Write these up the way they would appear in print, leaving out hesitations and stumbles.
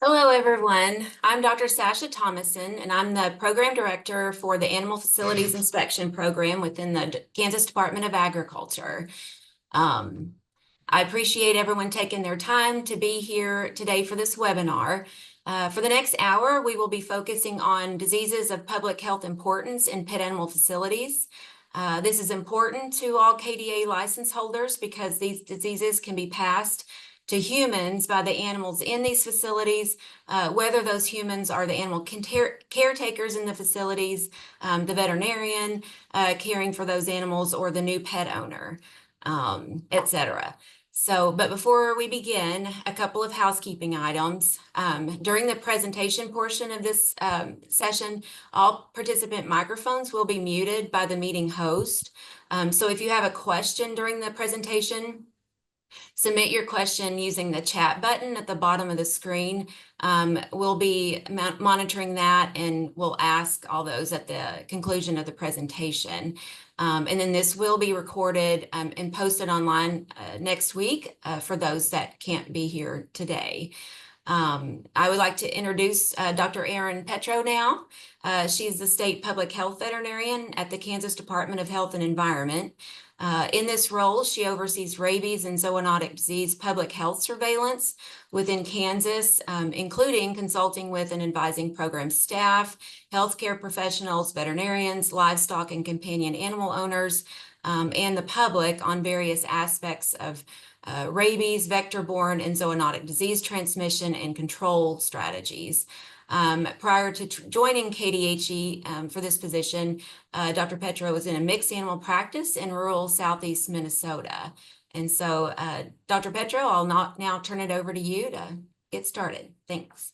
Hello, everyone. I'm Dr. Sasha Thomason, and I'm the Program Director for the Animal Facilities Inspection Program within the Kansas Department of Agriculture. Um, I appreciate everyone taking their time to be here today for this webinar. For the next hour, we will be focusing on diseases of public health importance in pet animal facilities. This is important to all KDA license holders because these diseases can be passed to humans by the animals in these facilities, whether those humans are the animal caretakers in the facilities, the veterinarian caring for those animals, or the new pet owner, etc. But before we begin, a couple of housekeeping items. During the presentation portion of this session, all participant microphones will be muted by the meeting host. So if you have a question during the presentation, submit your question using the chat button at the bottom of the screen. We'll be monitoring that, and we'll ask all those at the conclusion of the presentation. And then this will be recorded and posted online next week for those that can't be here today. I would like to introduce Dr. Erin Petro now. She's the state public health veterinarian at the Kansas Department of Health and Environment. In this role, she oversees rabies and zoonotic disease public health surveillance within Kansas, including consulting with and advising program staff, healthcare professionals, veterinarians, livestock and companion animal owners, and the public on various aspects of rabies, vector-borne, and zoonotic disease transmission and control strategies. Prior to joining KDHE for this position, Dr. Petro was in a mixed animal practice in rural southeast Minnesota. And so, Dr. Petro, I'll now turn it over to you to get started. Thanks.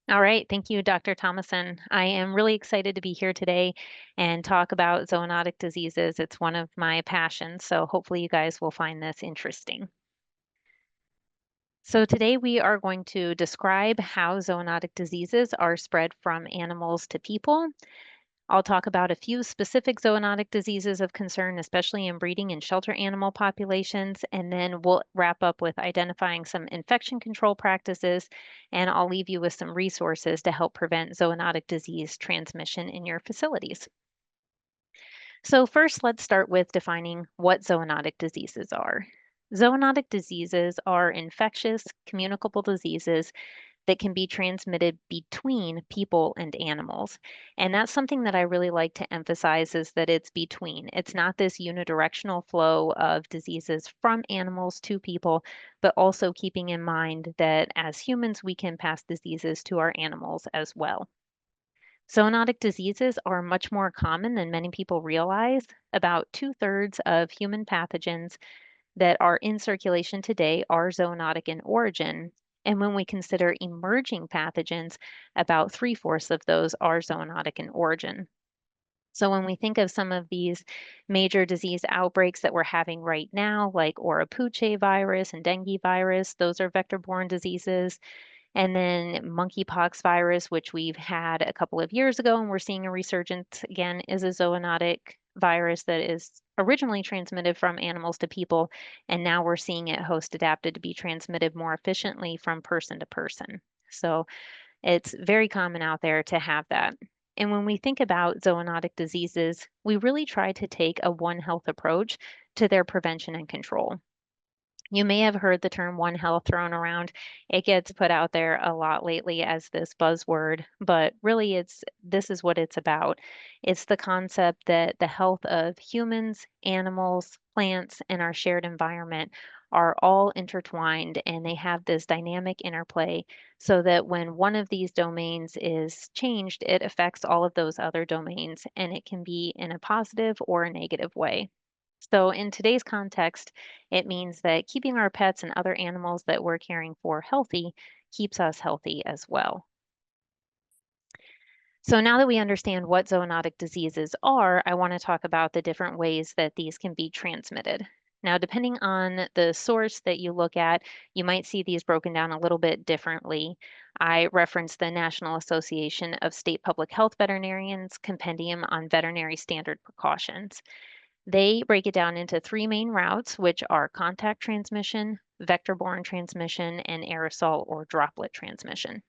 All right, thank you, Dr. Thomason. I am really excited to be here today and talk about zoonotic diseases. It's one of my passions, so hopefully you guys will find this interesting. So today we are going to describe how zoonotic diseases are spread from animals to people. I'll talk about a few specific zoonotic diseases of concern, especially in breeding and shelter animal populations, and then we'll wrap up with identifying some infection control practices, and I'll leave you with some resources to help prevent zoonotic disease transmission in your facilities. So first, let's start with defining what zoonotic diseases are. Zoonotic diseases are infectious, communicable diseases that can be transmitted between people and animals. And that's something that I really like to emphasize is that it's between. It's not this unidirectional flow of diseases from animals to people, but also keeping in mind that as humans, we can pass diseases to our animals as well. Zoonotic diseases are much more common than many people realize. About 2/3 of human pathogens that are in circulation today are zoonotic in origin. And when we consider emerging pathogens, about 3/4 of those are zoonotic in origin. So when we think of some of these major disease outbreaks that we're having right now, like Oropouche virus and dengue virus, those are vector-borne diseases. And then monkeypox virus, which we've had a couple of years ago and we're seeing a resurgence again, is a zoonotic virus that is originally transmitted from animals to people. And now we're seeing it host adapted to be transmitted more efficiently from person to person. So it's very common out there to have that. And when we think about zoonotic diseases, we really try to take a One Health approach to their prevention and control. You may have heard the term One Health thrown around. It gets put out there a lot lately as this buzzword, but really this is what it's about. It's the concept that the health of humans, animals, plants, and our shared environment are all intertwined and they have this dynamic interplay so that when one of these domains is changed, it affects all of those other domains and it can be in a positive or a negative way. So, in today's context, it means that keeping our pets and other animals that we're caring for healthy keeps us healthy as well. So, now that we understand what zoonotic diseases are, I want to talk about the different ways that these can be transmitted. Now, depending on the source that you look at, you might see these broken down a little bit differently. I referenced the National Association of State Public Health Veterinarians Compendium on Veterinary Standard Precautions. They break it down into three main routes, which are contact transmission, vector-borne transmission, and aerosol or droplet transmission.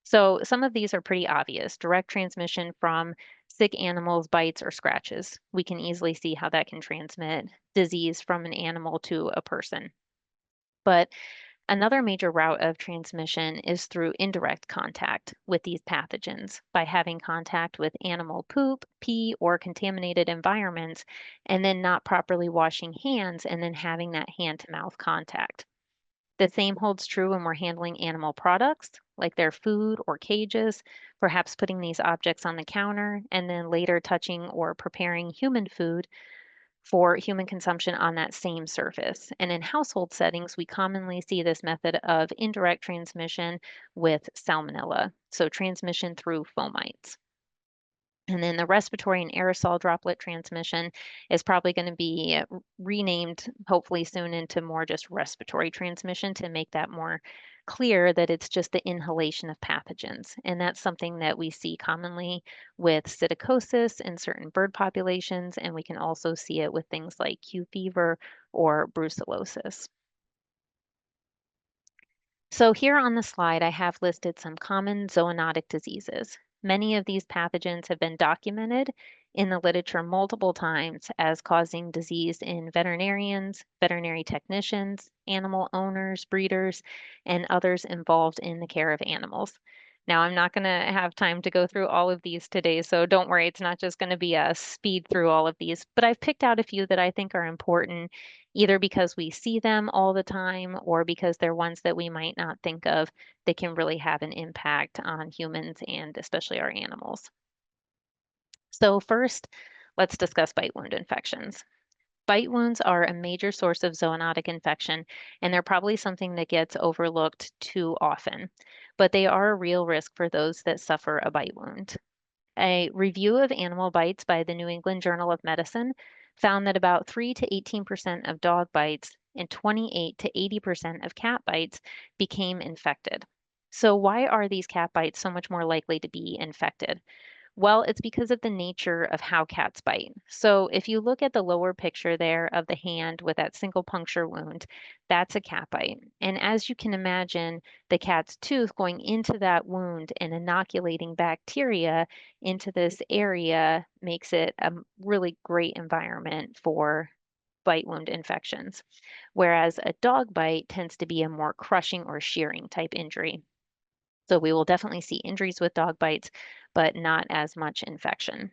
So some of these are pretty obvious. Direct transmission from sick animals, bites, or scratches. We can easily see how that can transmit disease from an animal to a person. But another major route of transmission is through indirect contact with these pathogens by having contact with animal poop, pee, or contaminated environments, and then not properly washing hands and then having that hand-to-mouth contact. The same holds true when we're handling animal products, like their food or cages, perhaps putting these objects on the counter and then later touching or preparing human food for human consumption on that same surface. And in household settings, we commonly see this method of indirect transmission with salmonella, so transmission through fomites. And then the respiratory and aerosol droplet transmission is probably going to be renamed hopefully soon into more just respiratory transmission to make that more clear that it's just the inhalation of pathogens. And that's something that we see commonly with psittacosis in certain bird populations, and we can also see it with things like Q fever or brucellosis. So here on the slide, I have listed some common zoonotic diseases. Many of these pathogens have been documented in the literature multiple times as causing disease in veterinarians, veterinary technicians, animal owners, breeders, and others involved in the care of animals. Now, I'm not going to have time to go through all of these today, so don't worry, it's not just going to be a speed through all of these, but I've picked out a few that I think are important either because we see them all the time or because they're ones that we might not think of that can really have an impact on humans and especially our animals. So first, let's discuss bite wound infections. Bite wounds are a major source of zoonotic infection, and they're probably something that gets overlooked too often, but they are a real risk for those that suffer a bite wound. A review of animal bites by the New England Journal of Medicine found that about 3 to 18% of dog bites and 28 to 80% of cat bites became infected. So, why are these cat bites so much more likely to be infected? Well, it's because of the nature of how cats bite. So if you look at the lower picture there of the hand with that single puncture wound, that's a cat bite. And as you can imagine, the cat's tooth going into that wound and inoculating bacteria into this area makes it a really great environment for bite wound infections. Whereas a dog bite tends to be a more crushing or shearing type injury. So we will definitely see injuries with dog bites, but not as much infection.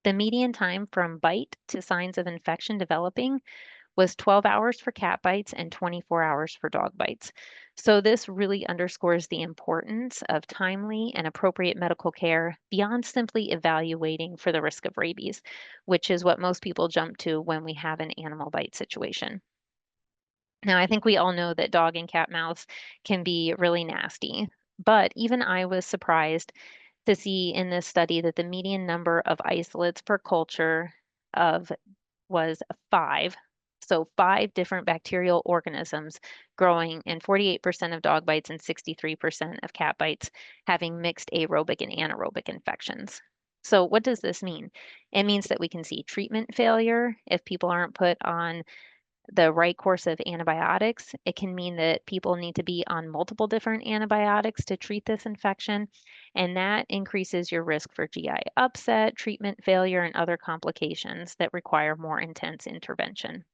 The median time from bite to signs of infection developing was 12 hours for cat bites and 24 hours for dog bites. So this really underscores the importance of timely and appropriate medical care beyond simply evaluating for the risk of rabies, which is what most people jump to when we have an animal bite situation. Now, I think we all know that dog and cat mouths can be really nasty, but even I was surprised to see in this study that the median number of isolates per culture of was 5. So 5 different bacterial organisms growing in 48% of dog bites and 63% of cat bites having mixed aerobic and anaerobic infections. So what does this mean? It means that we can see treatment failure if people aren't put on the right course of antibiotics. It can mean that people need to be on multiple different antibiotics to treat this infection, and that increases your risk for GI upset, treatment failure, and other complications that require more intense intervention.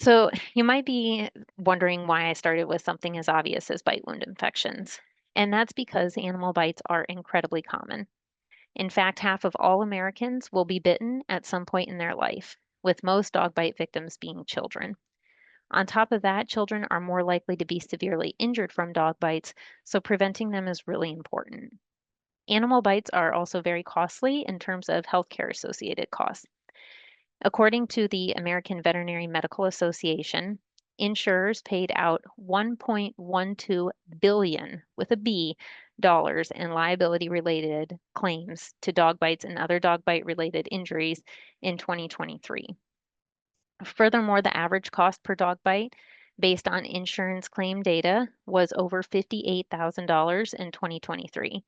So you might be wondering why I started with something as obvious as bite wound infections. And that's because animal bites are incredibly common. In fact, half of all Americans will be bitten at some point in their life, with most dog bite victims being children. On top of that, children are more likely to be severely injured from dog bites, so preventing them is really important. Animal bites are also very costly in terms of healthcare associated costs. According to the American Veterinary Medical Association, insurers paid out 1.12 billion with a B dollars in liability related claims to dog bites and other dog bite related injuries in 2023. Furthermore, the average cost per dog bite based on insurance claim data was over $58,000 in 2023.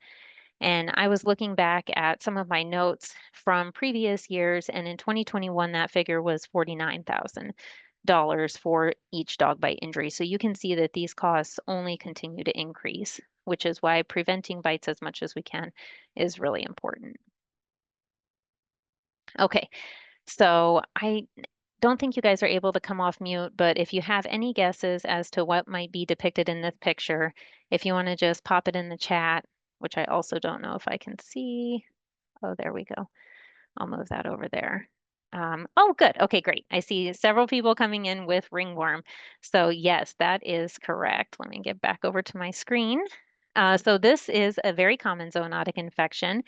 And I was looking back at some of my notes from previous years, and in 2021, that figure was 49,000. for each dog bite injury. So you can see that these costs only continue to increase, which is why preventing bites as much as we can is really important. Okay, so I don't think you guys are able to come off mute, but if you have any guesses as to what might be depicted in this picture, if you want to just pop it in the chat, which I also don't know if I can see. Oh, there we go. I'll move that over there. Oh, good. Okay, great. I see several people coming in with ringworm. So yes, that is correct. Let me get back over to my screen. So this is a very common zoonotic infection,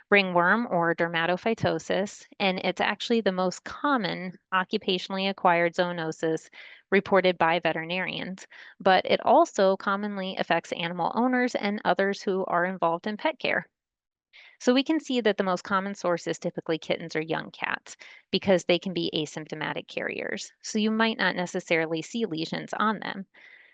ringworm or dermatophytosis, and it's actually the most common occupationally acquired zoonosis reported by veterinarians, but it also commonly affects animal owners and others who are involved in pet care. So we can see that the most common source is typically kittens or young cats because they can be asymptomatic carriers. So you might not necessarily see lesions on them.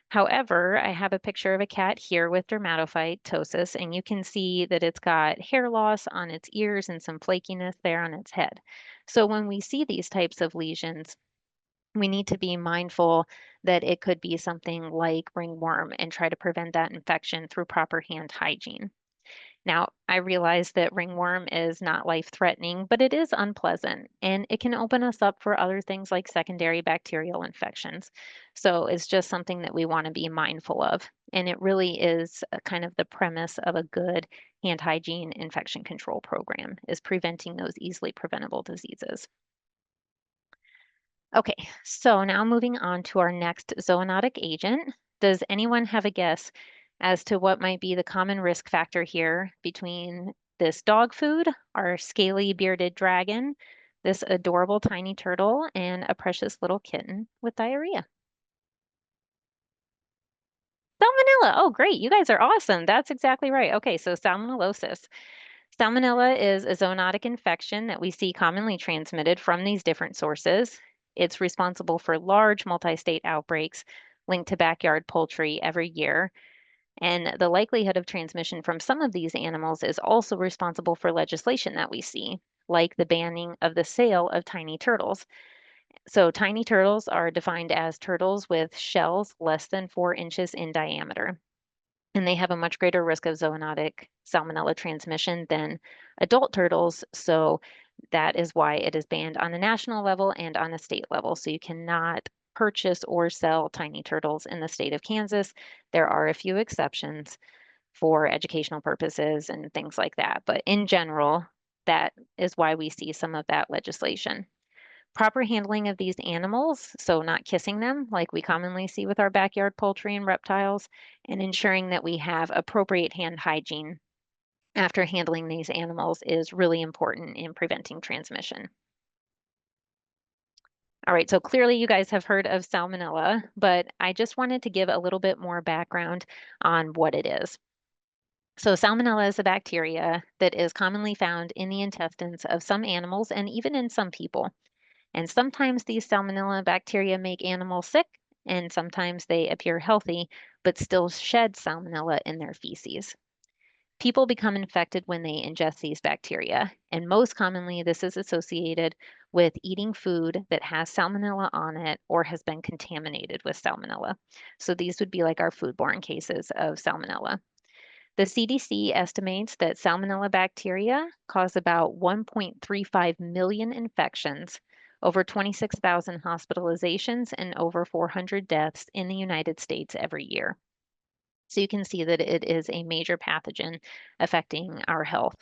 However, I have a picture of a cat here with dermatophytosis, and you can see that it's got hair loss on its ears and some flakiness there on its head. So when we see these types of lesions, we need to be mindful that it could be something like ringworm and try to prevent that infection through proper hand hygiene. Now, I realize that ringworm is not life-threatening, but it is unpleasant, and it can open us up for other things like secondary bacterial infections. So it's just something that we want to be mindful of. And it really is kind of the premise of a good hand hygiene infection control program, is preventing those easily preventable diseases. Okay, so now moving on to our next zoonotic agent. Does anyone have a guess as to what might be the common risk factor here between this dog food, our scaly bearded dragon, this adorable tiny turtle, and a precious little kitten with diarrhea? Salmonella. Oh, great. You guys are awesome. That's exactly right. Okay, so salmonellosis. Salmonella is a zoonotic infection that we see commonly transmitted from these different sources. It's responsible for large multi-state outbreaks linked to backyard poultry every year. And the likelihood of transmission from some of these animals is also responsible for legislation that we see, like the banning of the sale of tiny turtles. So, tiny turtles are defined as turtles with shells less than 4 inches in diameter, and they have a much greater risk of zoonotic salmonella transmission than adult turtles. So that is why it is banned on a national level and on a state level. So you cannot purchase or sell tiny turtles in the state of Kansas. There are a few exceptions for educational purposes and things like that. But in general, that is why we see some of that legislation. Proper handling of these animals, so not kissing them like we commonly see with our backyard poultry and reptiles, and ensuring that we have appropriate hand hygiene after handling these animals is really important in preventing transmission. All right, so clearly you guys have heard of salmonella, but I just wanted to give a little bit more background on what it is. So salmonella is a bacteria that is commonly found in the intestines of some animals and even in some people. And sometimes these salmonella bacteria make animals sick, and sometimes they appear healthy, but still shed salmonella in their feces. People become infected when they ingest these bacteria, and most commonly, this is associated with eating food that has salmonella on it or has been contaminated with salmonella. So these would be like our foodborne cases of salmonella. The CDC estimates that salmonella bacteria cause about 1.35 million infections, over 26,000 hospitalizations, and over 400 deaths in the United States every year. So you can see that it is a major pathogen affecting our health.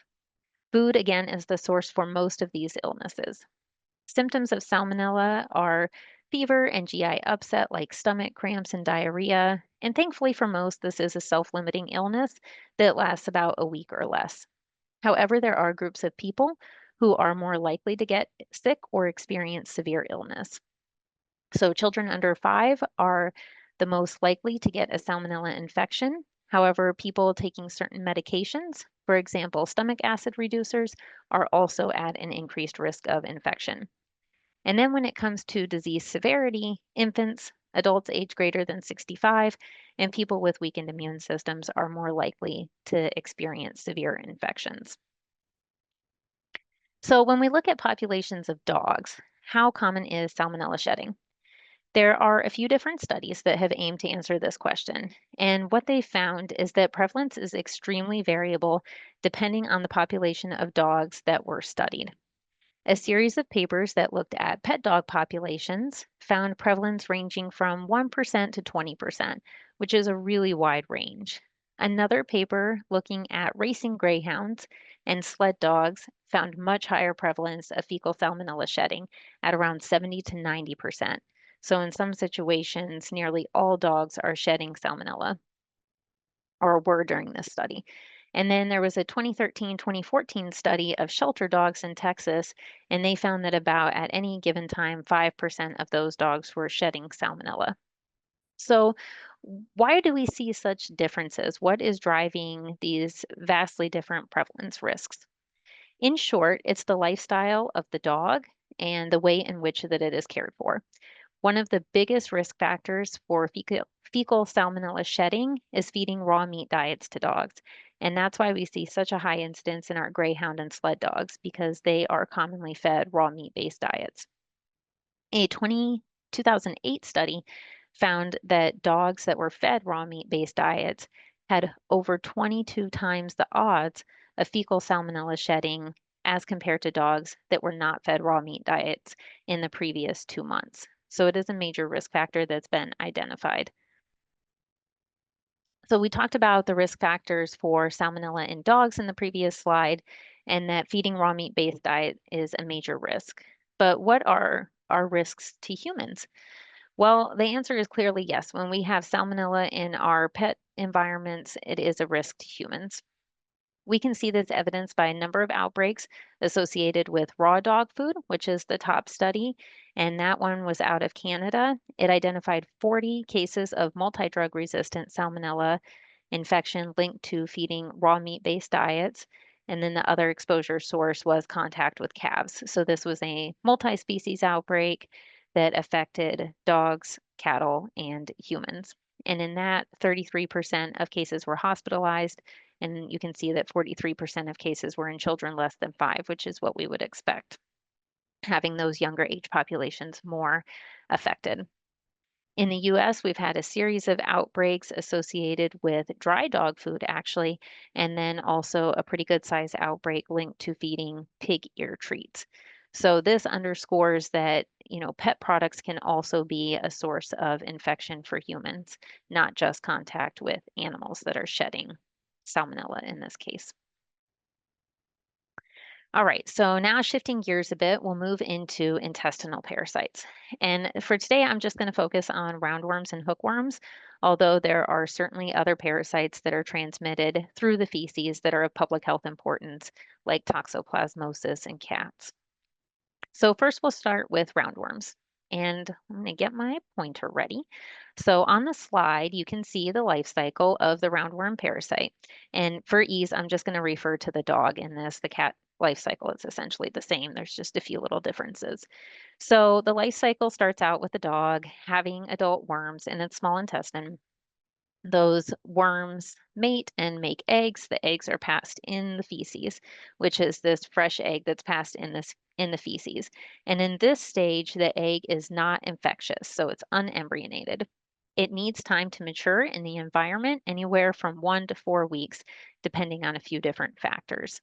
Food, again, is the source for most of these illnesses. Symptoms of salmonella are fever and GI upset like stomach cramps and diarrhea. And thankfully for most, this is a self-limiting illness that lasts about a week or less. However, there are groups of people who are more likely to get sick or experience severe illness. So children under 5 are the most likely to get a salmonella infection. However, people taking certain medications, for example, stomach acid reducers, are also at an increased risk of infection. And then when it comes to disease severity, infants, adults age greater than 65, and people with weakened immune systems are more likely to experience severe infections. So when we look at populations of dogs, how common is salmonella shedding? There are a few different studies that have aimed to answer this question, and what they found is that prevalence is extremely variable depending on the population of dogs that were studied. A series of papers that looked at pet dog populations found prevalence ranging from 1% to 20%, which is a really wide range. Another paper looking at racing greyhounds and sled dogs found much higher prevalence of fecal salmonella shedding at around 70 to 90%. So in some situations, nearly all dogs are shedding salmonella or were during this study. And then there was a 2013-2014 study of shelter dogs in Texas, and they found that about at any given time, 5% of those dogs were shedding salmonella. So, why do we see such differences? What is driving these vastly different prevalence risks? In short, it's the lifestyle of the dog and the way in which that it is cared for. One of the biggest risk factors for fecal salmonella shedding is feeding raw meat diets to dogs. And that's why we see such a high incidence in our greyhound and sled dogs because they are commonly fed raw meat based diets. A 2008 study found that dogs that were fed raw meat based diets had over 22 times the odds of fecal salmonella shedding as compared to dogs that were not fed raw meat diets in the previous 2 months. So it is a major risk factor that's been identified. So we talked about the risk factors for salmonella in dogs in the previous slide, and that feeding raw meat-based diet is a major risk. But what are our risks to humans? Well, the answer is clearly yes. When we have salmonella in our pet environments, it is a risk to humans. We can see this evidenced by a number of outbreaks associated with raw dog food, which is the top study, and that one was out of Canada. It identified 40 cases of multi-drug resistant salmonella infection linked to feeding raw meat-based diets. And then the other exposure source was contact with calves. So this was a multi-species outbreak that affected dogs, cattle, and humans. And in that, 33% of cases were hospitalized, and you can see that 43% of cases were in children less than 5, which is what we would expect, having those younger age populations more affected. In the US, we've had a series of outbreaks associated with dry dog food, actually, and then also a pretty good size outbreak linked to feeding pig ear treats. So this underscores that, pet products can also be a source of infection for humans, not just contact with animals that are shedding salmonella in this case. All right, so now shifting gears a bit, we'll move into intestinal parasites. And for today, I'm just going to focus on roundworms and hookworms, although there are certainly other parasites that are transmitted through the feces that are of public health importance, like toxoplasmosis in cats. So first we'll start with roundworms. And I'm going to get my pointer ready. So on the slide, you can see the life cycle of the roundworm parasite. And for ease, I'm just going to refer to the dog in this. The cat life cycle is essentially the same. There's just a few little differences. So the life cycle starts out with the dog having adult worms in its small intestine. Those worms mate and make eggs. The eggs are passed in the feces, which is this fresh egg that's passed in the feces. And in this stage, the egg is not infectious, so it's unembryonated. It needs time to mature in the environment, anywhere from 1 to 4 weeks, depending on a few different factors.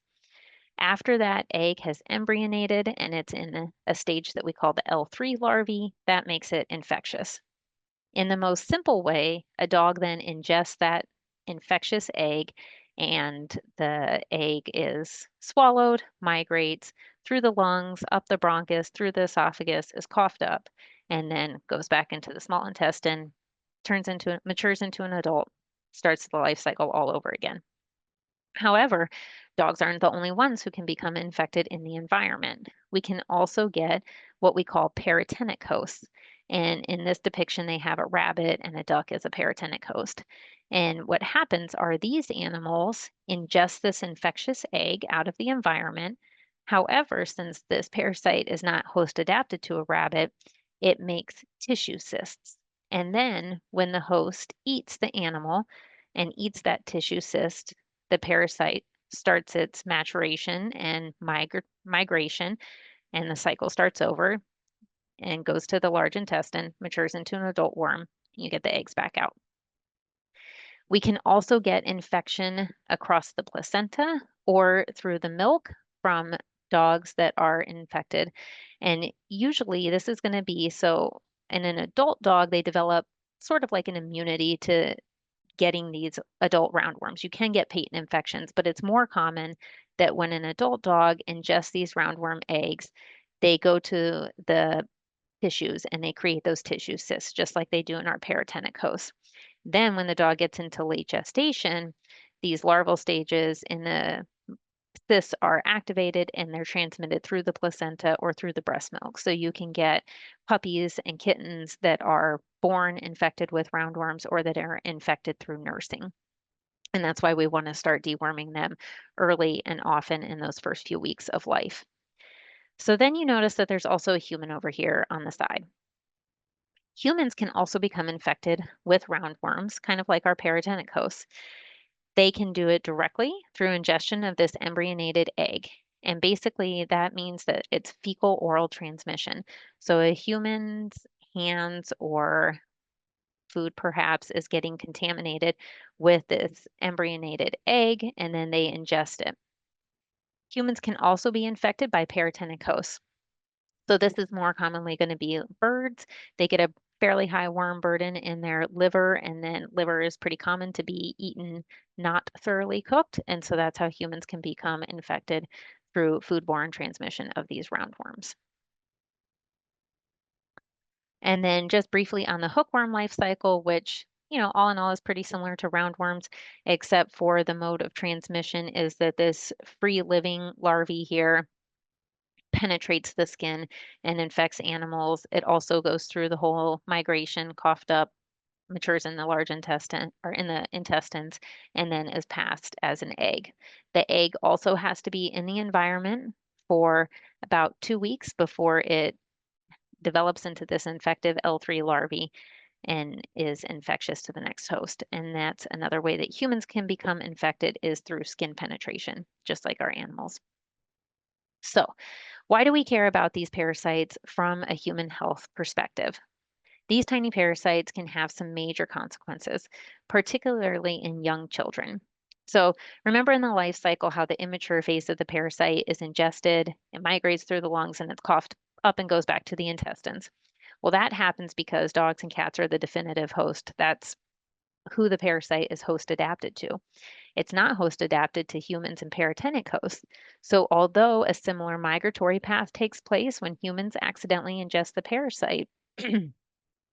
After that egg has embryonated and it's in a stage that we call the L3 larvae, that makes it infectious. In the most simple way, a dog then ingests that infectious egg, and the egg is swallowed, migrates through the lungs, up the bronchus, through the esophagus, is coughed up, and then goes back into the small intestine, matures into an adult, starts the life cycle all over again. However, dogs aren't the only ones who can become infected in the environment. We can also get what we call paratenic hosts. And in this depiction, they have a rabbit and a duck as a paratenic host. And what happens are these animals ingest this infectious egg out of the environment. However, since this parasite is not host adapted to a rabbit, it makes tissue cysts. And then when the host eats the animal and eats that tissue cyst, the parasite starts its maturation and migration, and the cycle starts over. and goes to the large intestine, matures into an adult worm. You get the eggs back out. We can also get infection across the placenta or through the milk from dogs that are infected. And usually this is going to be so in an adult dog, they develop sort of like an immunity to getting these adult roundworms. You can get patent infections, but it's more common that when an adult dog ingests these roundworm eggs, they go to the tissues and they create those tissue cysts, just like they do in our paratenic hosts. Then when the dog gets into late gestation, these larval stages in the cysts are activated and they're transmitted through the placenta or through the breast milk. So you can get puppies and kittens that are born infected with roundworms or that are infected through nursing. And that's why we want to start deworming them early and often in those first few weeks of life. So then you notice that there's also a human over here on the side. Humans can also become infected with roundworms, kind of like our paratenic hosts. They can do it directly through ingestion of this embryonated egg. And basically, that means that it's fecal oral transmission. So a human's hands or food perhaps is getting contaminated with this embryonated egg, and then they ingest it. Humans can also be infected by paratenic hosts. So this is more commonly going to be birds. They get a fairly high worm burden in their liver, and then liver is pretty common to be eaten not thoroughly cooked. And so that's how humans can become infected through foodborne transmission of these roundworms. And then just briefly on the hookworm life cycle, which, all in all is pretty similar to roundworms, except for the mode of transmission is that this free living larvae here penetrates the skin and infects animals. It also goes through the whole migration, coughed up, matures in the large intestine or in the intestines, and then is passed as an egg. The egg also has to be in the environment for about 2 weeks before it develops into this infective L3 larvae and is infectious to the next host. And that's another way that humans can become infected is through skin penetration, just like our animals. So, why do we care about these parasites from a human health perspective? These tiny parasites can have some major consequences, particularly in young children. So remember in the life cycle how the immature phase of the parasite is ingested, it migrates through the lungs, and it's coughed up and goes back to the intestines. Well, that happens because dogs and cats are the definitive host. That's who the parasite is host adapted to. It's not host adapted to humans and paratenic hosts. So although a similar migratory path takes place when humans accidentally ingest the parasite,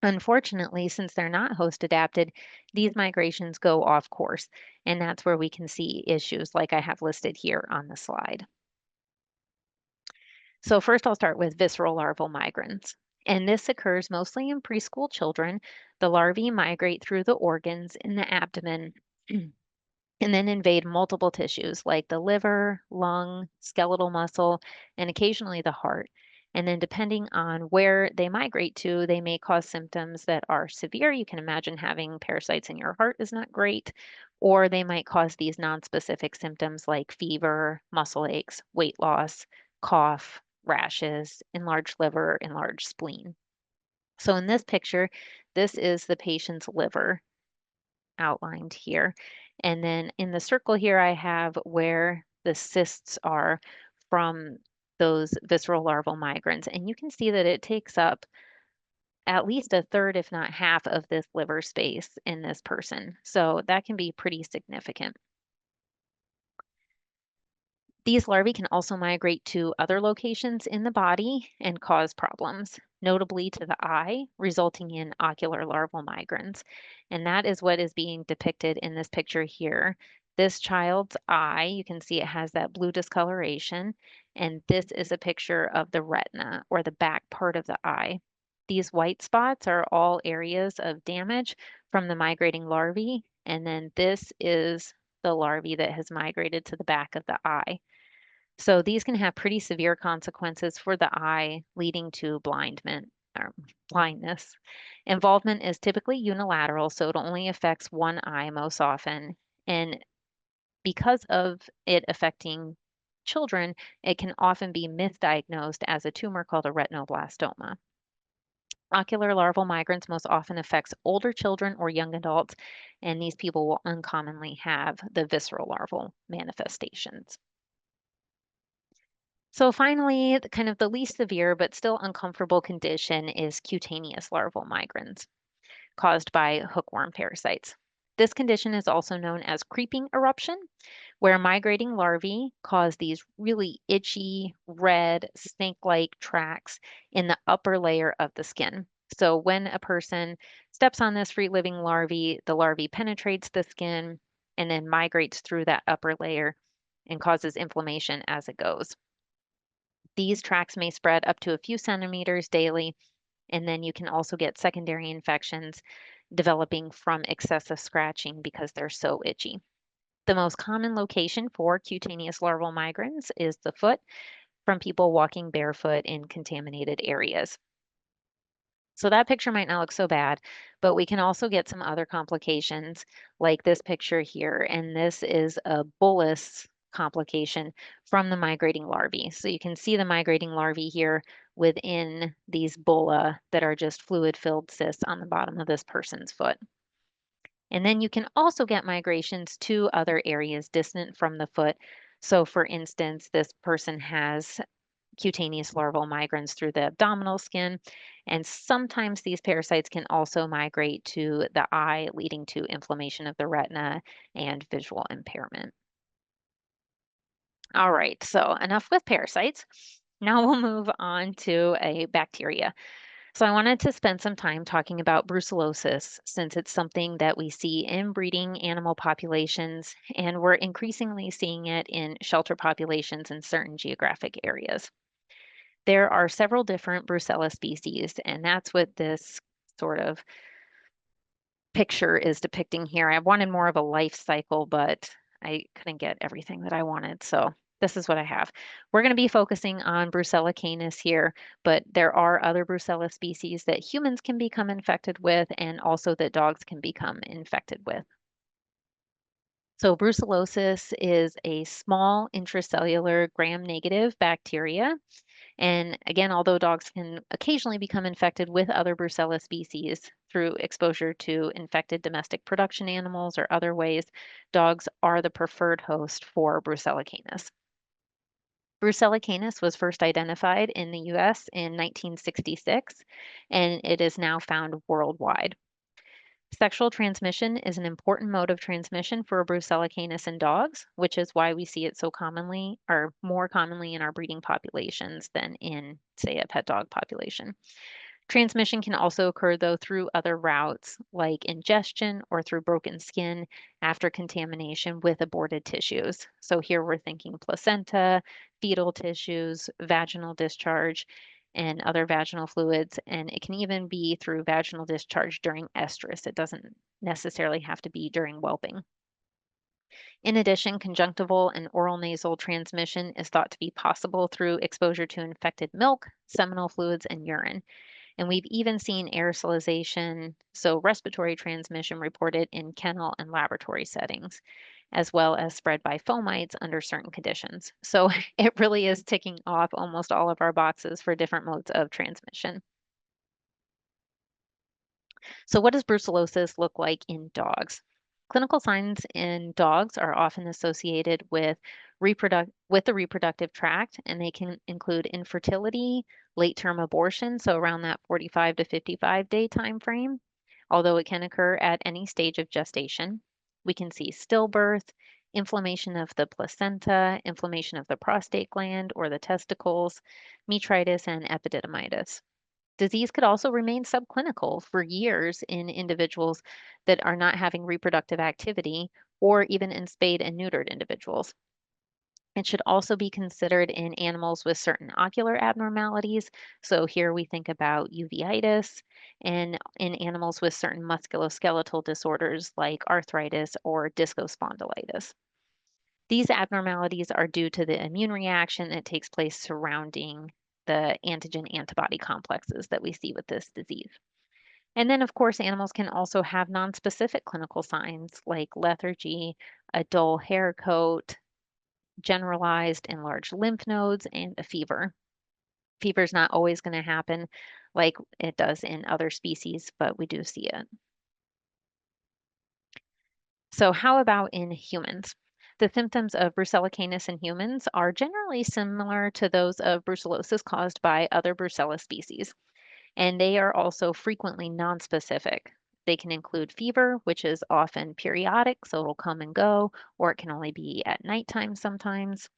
unfortunately, since they're not host adapted, these migrations go off course. And that's where we can see issues like I have listed here on the slide. So first I'll start with visceral larval migrants. And this occurs mostly in preschool children. The larvae migrate through the organs in the abdomen and then invade multiple tissues like the liver, lung, skeletal muscle, and occasionally the heart. And then depending on where they migrate to, they may cause symptoms that are severe. You can imagine having parasites in your heart is not great. Or they might cause these nonspecific symptoms like fever, muscle aches, weight loss, cough, rashes, enlarged liver, enlarged spleen. So in this picture, this is the patient's liver outlined here. And then in the circle here, I have where the cysts are from those visceral larval migrants. And you can see that it takes up at least a third, if not half, of this liver space in this person. So that can be pretty significant. These larvae can also migrate to other locations in the body and cause problems, notably to the eye, resulting in ocular larval migrants. And that is what is being depicted in this picture here. This child's eye, you can see it has that blue discoloration, and this is a picture of the retina or the back part of the eye. These white spots are all areas of damage from the migrating larvae, and then this is the larvae that has migrated to the back of the eye. So these can have pretty severe consequences for the eye, leading to blindness. Involvement is typically unilateral, so it only affects one eye most often. And because of it affecting children, it can often be misdiagnosed as a tumor called a retinoblastoma. Ocular larval migrants most often affects older children or young adults, and these people will uncommonly have the visceral larval manifestations. So finally, kind of the least severe but still uncomfortable condition is cutaneous larval migrans caused by hookworm parasites. This condition is also known as creeping eruption, where migrating larvae cause these really itchy, red, snake-like tracks in the upper layer of the skin. So when a person steps on this free-living larvae, the larvae penetrates the skin and then migrates through that upper layer and causes inflammation as it goes. These tracks may spread up to a few centimeters daily, and then you can also get secondary infections developing from excessive scratching because they're so itchy. The most common location for cutaneous larval migrans is the foot from people walking barefoot in contaminated areas. So that picture might not look so bad, but we can also get some other complications like this picture here. And this is a bullous complication from the migrating larvae. So you can see the migrating larvae here within these bulla that are just fluid-filled cysts on the bottom of this person's foot. And then you can also get migrations to other areas distant from the foot. So for instance, this person has cutaneous larval migrans through the abdominal skin, and sometimes these parasites can also migrate to the eye, leading to inflammation of the retina and visual impairment. All right, so enough with parasites. Now we'll move on to a bacteria. So I wanted to spend some time talking about brucellosis since it's something that we see in breeding animal populations, and we're increasingly seeing it in shelter populations in certain geographic areas. There are several different Brucella species, and that's what this sort of picture is depicting here. I wanted more of a life cycle, but I couldn't get everything that I wanted, so this is what I have. We're going to be focusing on Brucella canis here, but there are other Brucella species that humans can become infected with and also that dogs can become infected with. So brucellosis is a small intracellular gram-negative bacteria. And again, although dogs can occasionally become infected with other Brucella species through exposure to infected domestic production animals or other ways, dogs are the preferred host for Brucella canis. Brucella canis was first identified in the US in 1966, and it is now found worldwide. Sexual transmission is an important mode of transmission for Brucella canis in dogs, which is why we see it so commonly or more commonly in our breeding populations than in, say, a pet dog population. Transmission can also occur, though, through other routes like ingestion or through broken skin after contamination with aborted tissues. So here we're thinking placenta, fetal tissues, vaginal discharge, and other vaginal fluids. And it can even be through vaginal discharge during estrus. It doesn't necessarily have to be during whelping. In addition, conjunctival and oral nasal transmission is thought to be possible through exposure to infected milk, seminal fluids, and urine. And we've even seen aerosolization, so respiratory transmission reported in kennel and laboratory settings, as well as spread by fomites under certain conditions. So it really is ticking off almost all of our boxes for different modes of transmission. So what does brucellosis look like in dogs? Clinical signs in dogs are often associated with the reproductive tract, and they can include infertility, late-term abortion, so around that 45 to 55 day time frame, although it can occur at any stage of gestation. We can see stillbirth, inflammation of the placenta, inflammation of the prostate gland or the testicles, metritis, and epididymitis. Disease could also remain subclinical for years in individuals that are not having reproductive activity or even in spayed and neutered individuals. It should also be considered in animals with certain ocular abnormalities. So here we think about uveitis, and in animals with certain musculoskeletal disorders like arthritis or discospondylitis. These abnormalities are due to the immune reaction that takes place surrounding the antigen antibody complexes that we see with this disease. And then, of course, animals can also have nonspecific clinical signs like lethargy, a dull hair coat, generalized enlarged lymph nodes, and a fever. Fever is not always going to happen like it does in other species, but we do see it. So how about in humans? The symptoms of Brucella canis in humans are generally similar to those of brucellosis caused by other Brucella species, and they are also frequently nonspecific. They can include fever, which is often periodic, so it'll come and go, or it can only be at nighttime sometimes,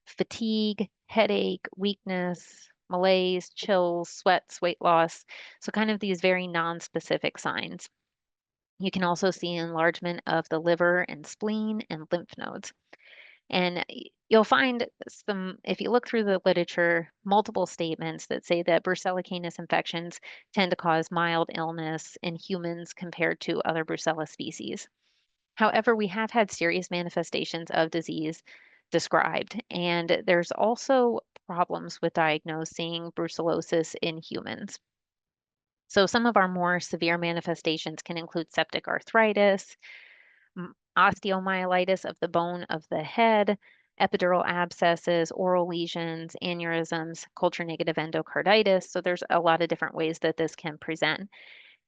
fatigue, headache, weakness, malaise, chills, sweats, weight loss. So, kind of these very nonspecific signs. You can also see enlargement of the liver and spleen and lymph nodes. And you'll find some, if you look through the literature, multiple statements that say that Brucella canis infections tend to cause mild illness in humans compared to other Brucella species. However, we have had serious manifestations of disease described, and there's also problems with diagnosing brucellosis in humans. So, some of our more severe manifestations can include septic arthritis, osteomyelitis of the bone of the head, epidural abscesses, oral lesions, aneurysms, culture negative endocarditis. So, there's a lot of different ways that this can present.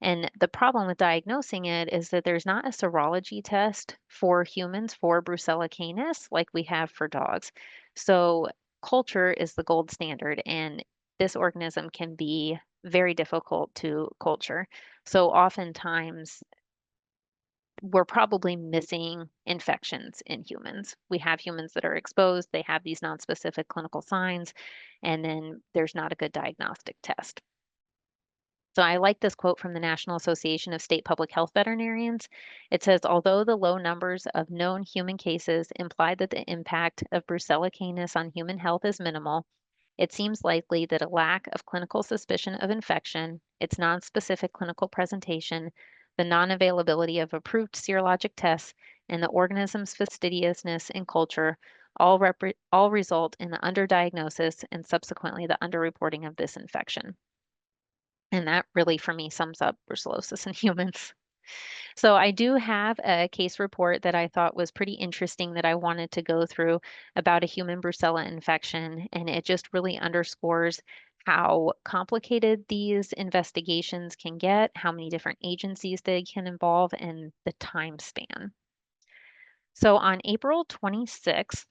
And the problem with diagnosing it is that there's not a serology test for humans for Brucella canis like we have for dogs. So culture is the gold standard, and this organism can be very difficult to culture. So oftentimes we're probably missing infections in humans. We have humans that are exposed, they have these nonspecific clinical signs, and then there's not a good diagnostic test. So I like this quote from the National Association of State Public Health Veterinarians. It says, although the low numbers of known human cases imply that the impact of Brucella canis on human health is minimal, it seems likely that a lack of clinical suspicion of infection, its nonspecific clinical presentation, the non-availability of approved serologic tests, and the organism's fastidiousness in culture all result in the underdiagnosis and subsequently the underreporting of this infection. And that really, for me, sums up brucellosis in humans. So I do have a case report that I thought was pretty interesting that I wanted to go through about a human Brucella infection. And it just really underscores how complicated these investigations can get, how many different agencies they can involve, and the time span. So on April 26th,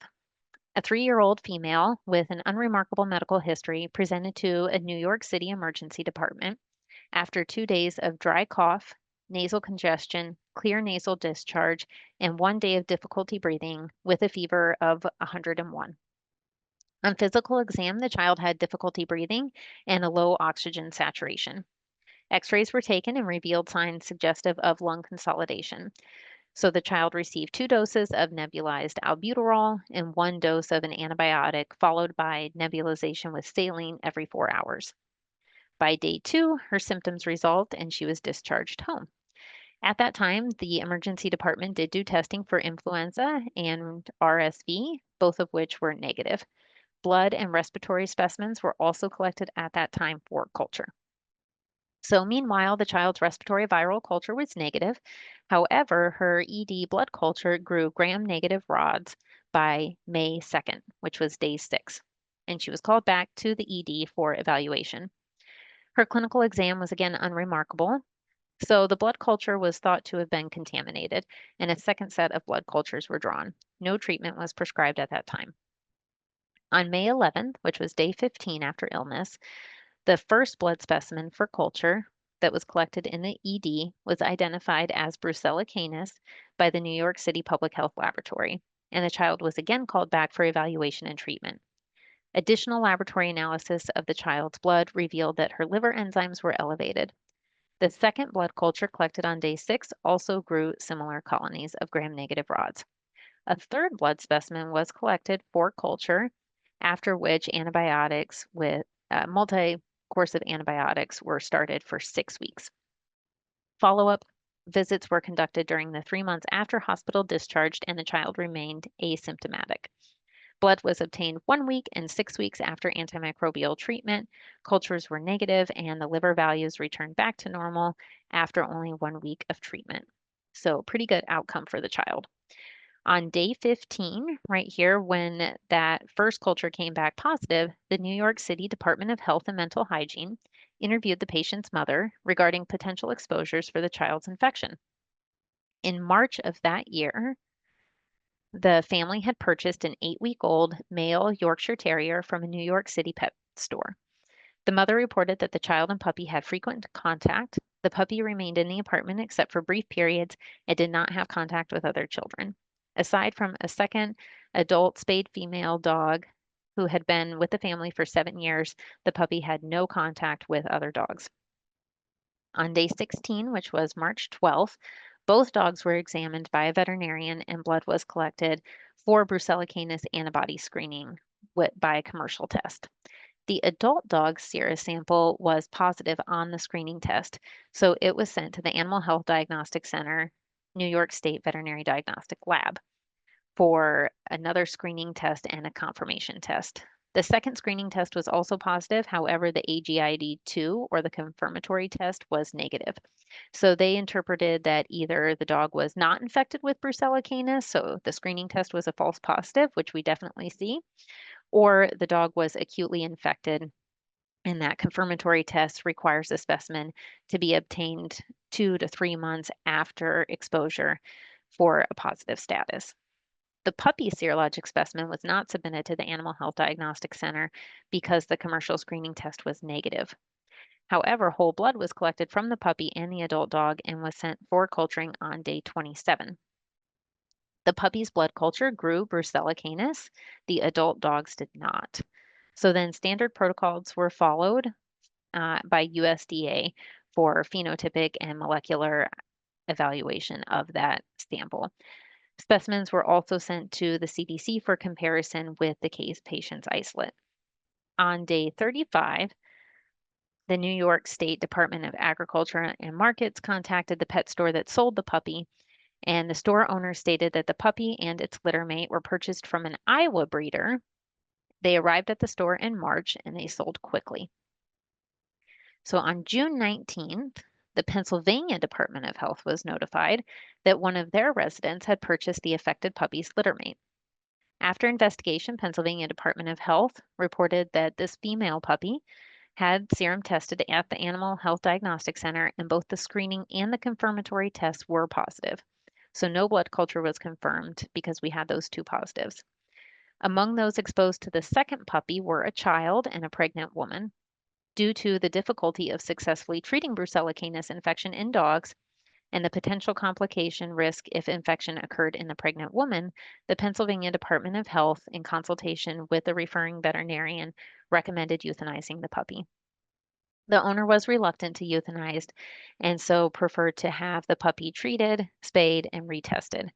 a 3-year-old female with an unremarkable medical history presented to a New York City emergency department after 2 days of dry cough, nasal congestion, clear nasal discharge, and 1 day of difficulty breathing with a fever of 101. On physical exam, the child had difficulty breathing and a low oxygen saturation. X-rays were taken and revealed signs suggestive of lung consolidation. So the child received 2 doses of nebulized albuterol and 1 dose of an antibiotic, followed by nebulization with saline every 4 hours. By day 2, her symptoms resolved and she was discharged home. At that time, the emergency department did do testing for influenza and RSV, both of which were negative. Blood and respiratory specimens were also collected at that time for culture. So meanwhile, the child's respiratory viral culture was negative. However, her ED blood culture grew gram-negative rods by May 2nd, which was day 6, and she was called back to the ED for evaluation. Her clinical exam was again unremarkable. So the blood culture was thought to have been contaminated, and a second set of blood cultures were drawn. No treatment was prescribed at that time. On May 11th, which was day 15 after illness, the first blood specimen for culture that was collected in the ED was identified as Brucella canis by the New York City Public Health Laboratory, and the child was again called back for evaluation and treatment. Additional laboratory analysis of the child's blood revealed that her liver enzymes were elevated. The second blood culture collected on day 6 also grew similar colonies of gram-negative rods. A third blood specimen was collected for culture, after which antibiotics with multi-course of antibiotics were started for 6 weeks. Follow-up visits were conducted during the 3 months after hospital discharge, and the child remained asymptomatic. Blood was obtained 1 week and 6 weeks after antimicrobial treatment. Cultures were negative, and the liver values returned back to normal after only 1 week of treatment. So, pretty good outcome for the child. On day 15, right here, when that first culture came back positive, the New York City Department of Health and Mental Hygiene interviewed the patient's mother regarding potential exposures for the child's infection. In March of that year, the family had purchased an 8-week-old male Yorkshire Terrier from a New York City pet store. The mother reported that the child and puppy had frequent contact. The puppy remained in the apartment except for brief periods and did not have contact with other children. Aside from a second adult spayed female dog who had been with the family for 7 years, the puppy had no contact with other dogs. On day 16, which was March 12th, both dogs were examined by a veterinarian and blood was collected for Brucella canis antibody screening by a commercial test. The adult dog's sera sample was positive on the screening test, so it was sent to the Animal Health Diagnostic Center, New York State Veterinary Diagnostic Lab, for another screening test and a confirmation test. The second screening test was also positive. However, the AGID2 or the confirmatory test was negative. So they interpreted that either the dog was not infected with Brucella canis, so the screening test was a false positive, which we definitely see, or the dog was acutely infected, and that confirmatory test requires the specimen to be obtained 2 to 3 months after exposure for a positive status. The puppy serologic specimen was not submitted to the Animal Health Diagnostic Center because the commercial screening test was negative. However, whole blood was collected from the puppy and the adult dog and was sent for culturing on day 27. The puppy's blood culture grew Brucella canis. The adult dogs did not. So then standard protocols were followed by USDA for phenotypic and molecular evaluation of that sample. Specimens were also sent to the CDC for comparison with the case patient's isolate. On day 35, the New York State Department of Agriculture and Markets contacted the pet store that sold the puppy, and the store owner stated that the puppy and its litter mate were purchased from an Iowa breeder. They arrived at the store in March and they sold quickly. So on June 19th, the Pennsylvania Department of Health was notified that one of their residents had purchased the affected puppy's litter mate. After investigation, Pennsylvania Department of Health reported that this female puppy had serum tested at the Animal Health Diagnostic Center, and both the screening and the confirmatory tests were positive. So no blood culture was confirmed because we had those two positives. Among those exposed to the second puppy were a child and a pregnant woman. Due to the difficulty of successfully treating Brucella canis infection in dogs and the potential complication risk if infection occurred in the pregnant woman, the Pennsylvania Department of Health, in consultation with the referring veterinarian, recommended euthanizing the puppy. The owner was reluctant to euthanize and so preferred to have the puppy treated, spayed, and retested.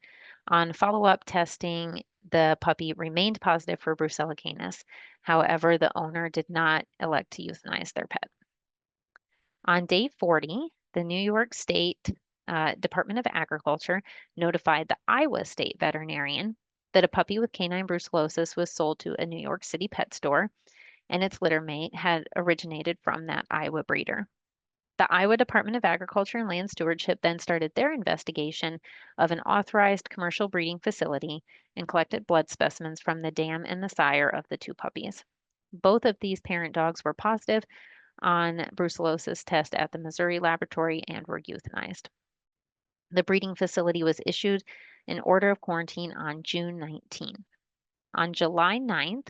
On follow-up testing, the puppy remained positive for Brucella canis. However, the owner did not elect to euthanize their pet. On day 40, the New York State Department of Agriculture notified the Iowa State veterinarian that a puppy with canine brucellosis was sold to a New York City pet store, and its litter mate had originated from that Iowa breeder. The Iowa Department of Agriculture and Land Stewardship then started their investigation of an authorized commercial breeding facility and collected blood specimens from the dam and the sire of the two puppies. Both of these parent dogs were positive on brucellosis test at the Missouri laboratory and were euthanized. The breeding facility was issued an order of quarantine on June 19th. On July 9th,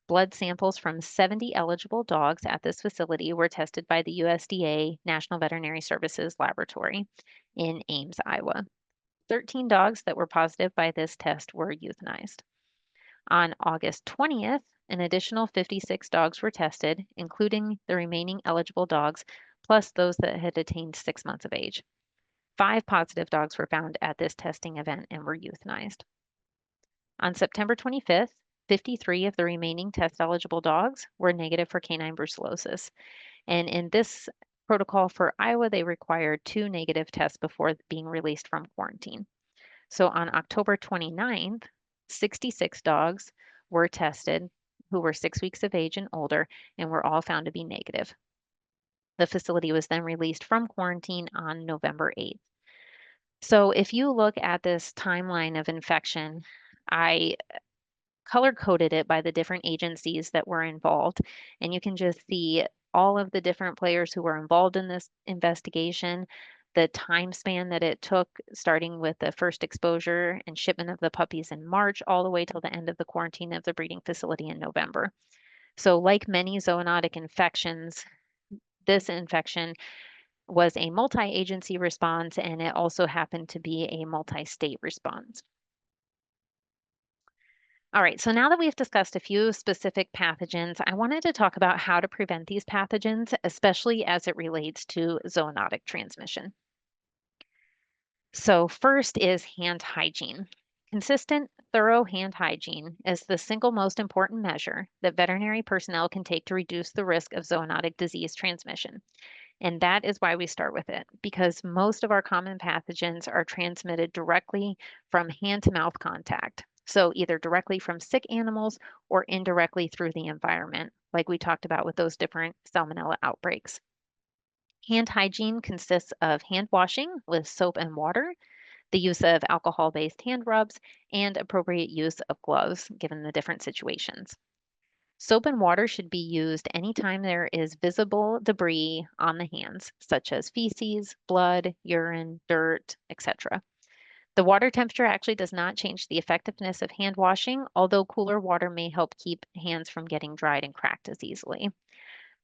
blood samples from 70 eligible dogs at this facility were tested by the USDA National Veterinary Services Laboratory in Ames, Iowa. 13 dogs that were positive by this test were euthanized. On August 20th, an additional 56 dogs were tested, including the remaining eligible dogs, plus those that had attained 6 months of age. 5 positive dogs were found at this testing event and were euthanized. On September 25th, 53 of the remaining test-eligible dogs were negative for canine brucellosis. And in this protocol for Iowa, they required 2 negative tests before being released from quarantine. So on October 29th, 66 dogs were tested who were 6 weeks of age and older and were all found to be negative. The facility was then released from quarantine on November 8th. So if you look at this timeline of infection, I color coded it by the different agencies that were involved, and you can just see all of the different players who were involved in this investigation, the time span that it took, starting with the first exposure and shipment of the puppies in March, all the way till the end of the quarantine of the breeding facility in November. So like many zoonotic infections, this infection was a multi-agency response, and it also happened to be a multi-state response. All right, so now that we've discussed a few specific pathogens, I wanted to talk about how to prevent these pathogens, especially as it relates to zoonotic transmission. So first is hand hygiene. Consistent, thorough hand hygiene is the single most important measure that veterinary personnel can take to reduce the risk of zoonotic disease transmission. And that is why we start with it, because most of our common pathogens are transmitted directly from hand to mouth contact. So either directly from sick animals or indirectly through the environment, like we talked about with those different salmonella outbreaks. Hand hygiene consists of hand washing with soap and water, the use of alcohol-based hand rubs, and appropriate use of gloves given the different situations. Soap and water should be used anytime there is visible debris on the hands, such as feces, blood, urine, dirt, etc. The water temperature actually does not change the effectiveness of hand washing, although cooler water may help keep hands from getting dried and cracked as easily.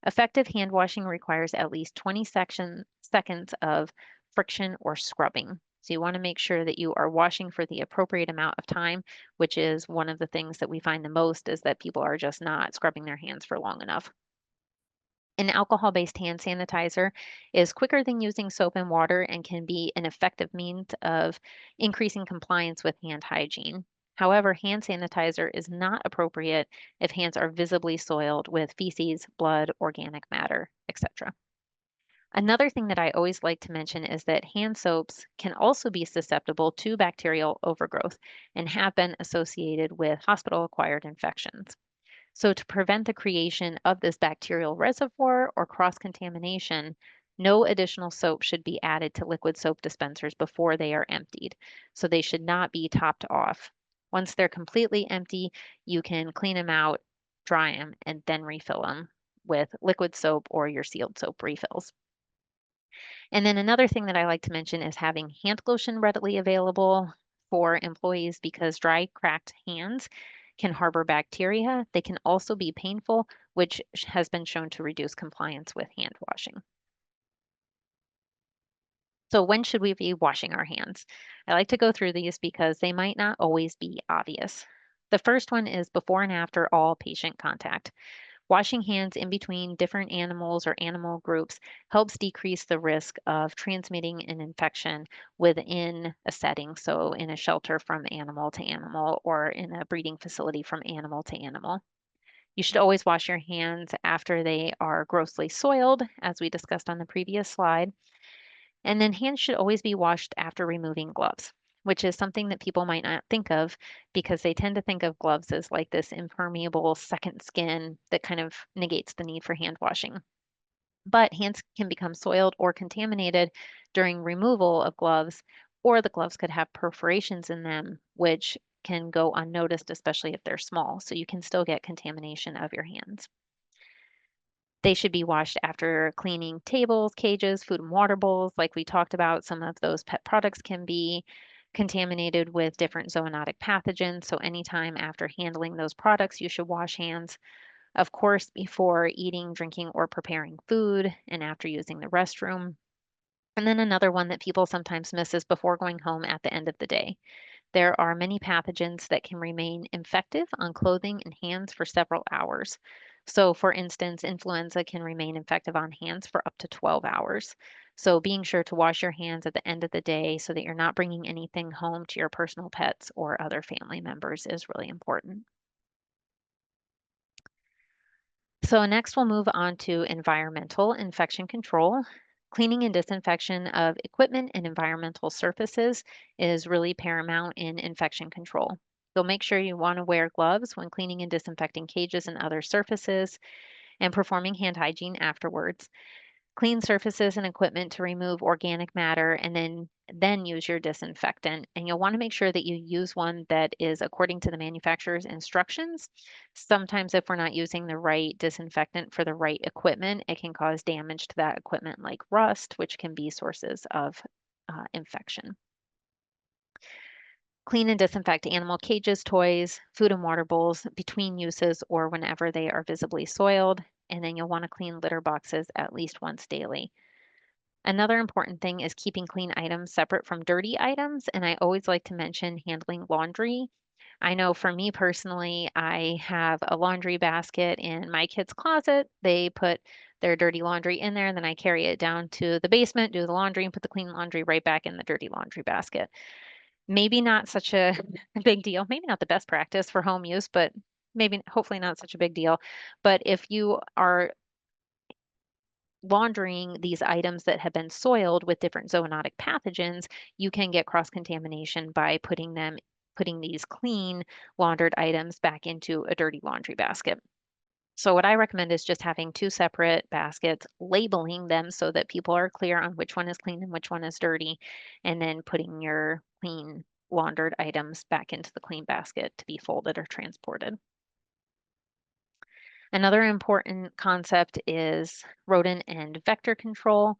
Effective hand washing requires at least 20 seconds of friction or scrubbing. So you want to make sure that you are washing for the appropriate amount of time, which is one of the things that we find the most is that people are just not scrubbing their hands for long enough. An alcohol-based hand sanitizer is quicker than using soap and water and can be an effective means of increasing compliance with hand hygiene. However, hand sanitizer is not appropriate if hands are visibly soiled with feces, blood, organic matter, etc. Another thing that I always like to mention is that hand soaps can also be susceptible to bacterial overgrowth and have been associated with hospital-acquired infections. So to prevent the creation of this bacterial reservoir or cross-contamination, no additional soap should be added to liquid soap dispensers before they are emptied. So they should not be topped off. Once they're completely empty, you can clean them out, dry them, and then refill them with liquid soap or your sealed soap refills. And then another thing that I like to mention is having hand lotion readily available for employees because dry, cracked hands can harbor bacteria. They can also be painful, which has been shown to reduce compliance with hand washing. So when should we be washing our hands? I like to go through these because they might not always be obvious. The first one is before and after all patient contact. Washing hands in between different animals or animal groups helps decrease the risk of transmitting an infection within a setting, so in a shelter from animal to animal or in a breeding facility from animal to animal. You should always wash your hands after they are grossly soiled, as we discussed on the previous slide. And then hands should always be washed after removing gloves, which is something that people might not think of because they tend to think of gloves as like this impermeable second skin that kind of negates the need for hand washing. But hands can become soiled or contaminated during removal of gloves, or the gloves could have perforations in them, which can go unnoticed, especially if they're small. So you can still get contamination of your hands. They should be washed after cleaning tables, cages, food and water bowls. Like we talked about, some of those pet products can be contaminated with different zoonotic pathogens. So anytime after handling those products, you should wash hands. Of course, before eating, drinking, or preparing food, and after using the restroom. And then another one that people sometimes miss is before going home at the end of the day. There are many pathogens that can remain infective on clothing and hands for several hours. So, for instance, influenza can remain infective on hands for up to 12 hours. So, being sure to wash your hands at the end of the day so that you're not bringing anything home to your personal pets or other family members is really important. So, next we'll move on to environmental infection control. Cleaning and disinfection of equipment and environmental surfaces is really paramount in infection control. So make sure you want to wear gloves when cleaning and disinfecting cages and other surfaces and performing hand hygiene afterwards. Clean surfaces and equipment to remove organic matter, and then use your disinfectant. And you'll want to make sure that you use one that is according to the manufacturer's instructions. Sometimes if we're not using the right disinfectant for the right equipment, it can cause damage to that equipment like rust, which can be sources of infection. Clean and disinfect animal cages, toys, food and water bowls between uses or whenever they are visibly soiled. And then you'll want to clean litter boxes at least once daily. Another important thing is keeping clean items separate from dirty items. And I always like to mention handling laundry. I know for me personally, I have a laundry basket in my kids' closet. They put their dirty laundry in there, and then I carry it down to the basement, do the laundry, and put the clean laundry right back in the dirty laundry basket. Maybe not such a big deal, maybe not the best practice for home use, but maybe hopefully not such a big deal. But if you are laundering these items that have been soiled with different zoonotic pathogens, you can get cross-contamination by putting these clean laundered items back into a dirty laundry basket. So what I recommend is just having two separate baskets, labeling them so that people are clear on which one is clean and which one is dirty, and then putting your clean laundered items back into the clean basket to be folded or transported. Another important concept is rodent and vector control,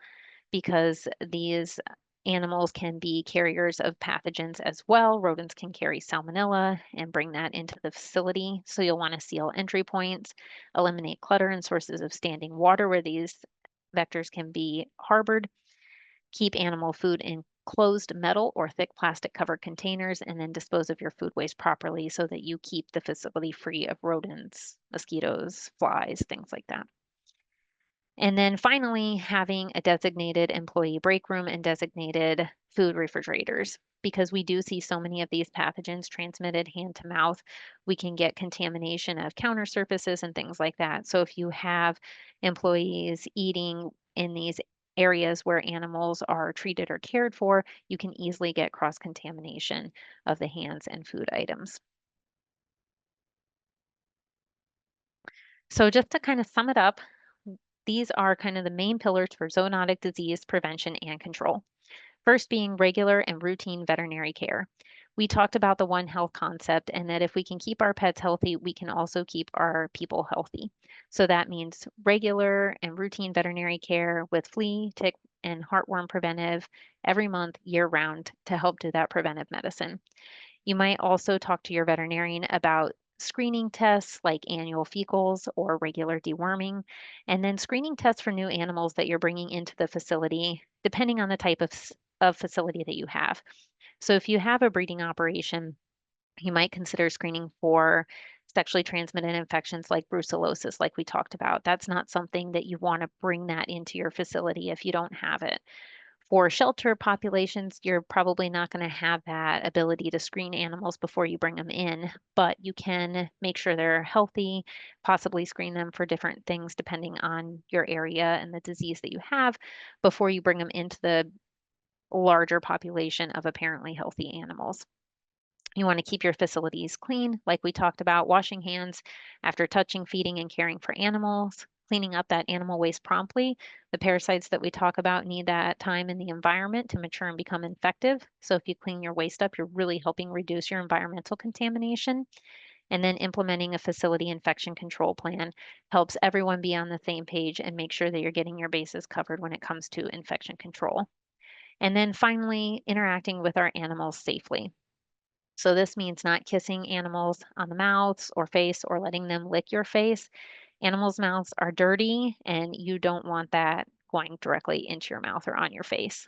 because these animals can be carriers of pathogens as well. Rodents can carry salmonella and bring that into the facility. So you'll want to seal entry points, eliminate clutter and sources of standing water where these vectors can be harbored, keep animal food in closed metal or thick plastic covered containers, and then dispose of your food waste properly so that you keep the facility free of rodents, mosquitoes, flies, things like that. And then finally, having a designated employee break room and designated food refrigerators. Because we do see so many of these pathogens transmitted hand to mouth, we can get contamination of counter surfaces and things like that. So if you have employees eating in these areas where animals are treated or cared for, you can easily get cross contamination of the hands and food items. So just to kind of sum it up, these are kind of the main pillars for zoonotic disease prevention and control. First being regular and routine veterinary care. We talked about the One Health concept and that if we can keep our pets healthy, we can also keep our people healthy. So that means regular and routine veterinary care with flea, tick, and heartworm preventive every month, year round, to help do that preventive medicine. You might also talk to your veterinarian about screening tests like annual fecals or regular deworming, and then screening tests for new animals that you're bringing into the facility, depending on the type of facility that you have. So if you have a breeding operation, you might consider screening for sexually transmitted infections like brucellosis, like we talked about. That's not something that you want to bring that into your facility if you don't have it. For shelter populations, you're probably not going to have that ability to screen animals before you bring them in, but you can make sure they're healthy, possibly screen them for different things depending on your area and the disease that you have before you bring them into the larger population of apparently healthy animals. You want to keep your facilities clean, like we talked about, washing hands after touching, feeding, and caring for animals, cleaning up that animal waste promptly. The parasites that we talk about need that time in the environment to mature and become infective. So if you clean your waste up, you're really helping reduce your environmental contamination. And then implementing a facility infection control plan helps everyone be on the same page and make sure that you're getting your bases covered when it comes to infection control. And then finally, interacting with our animals safely. So this means not kissing animals on the mouths or face or letting them lick your face. Animals' mouths are dirty and you don't want that going directly into your mouth or on your face.